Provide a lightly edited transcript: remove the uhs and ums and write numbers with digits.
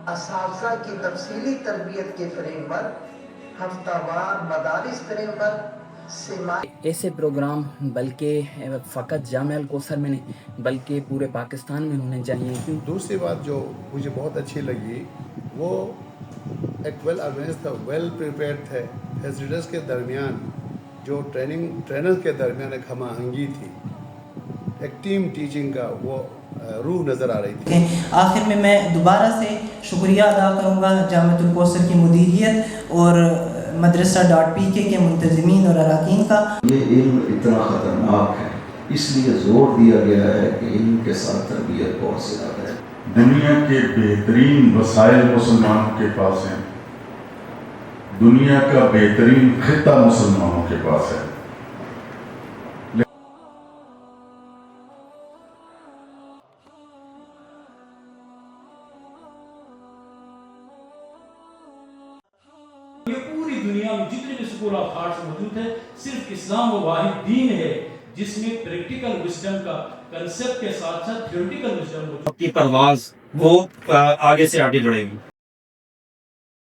असातिज़ा की तफसीली तरबियत के फ्रेमवर्क, हफ्तावार मदारिस फ्रेमवर्क, ऐसे प्रोग्राम बल्कि फ़कत जामिया अल कौसर में नहीं बल्कि पूरे पाकिस्तान में होने चाहिए। क्यों? दूसरी बात जो मुझे बहुत अच्छी लगी वो एक वेल ऑर्गेनाइज था, वेल प्रिपेयर्ड थे। फैसिलिटीज़ के दरमियान जो ट्रेनर्स के दरमियान एक हम आहंगी थी, एक टीम टीचिंग का वो रूह नज़र आ रही थी। आखिर में मैं दोबारा से शुक्रिया अदा करूँगा जामिया अल कौसर की मुदीरियत और मदरसा.pk के मुंतज़मीन और अरकान का। ये इल्म इतना ख़तरनाक है, इसलिए ज़ोर दिया गया है कि इल्म के साथ तरबियत बहुत ज़्यादा है। दुनिया के बेहतरीन वसाइल मुसलमानों के पास हैं, दुनिया का बेहतरीन खिता मुसलमानों के पास है। ये पूरी दुनिया में जितने भी स्कूल ऑफ आर्ट्स मौजूद है, सिर्फ इस्लाम वो वाहिद दीन है जिसमें प्रैक्टिकल विजडम का कंसेप्ट के साथ साथ थ्योरेटिकल विजडम की परवाज वो आगे से आगे बढ़ेगी।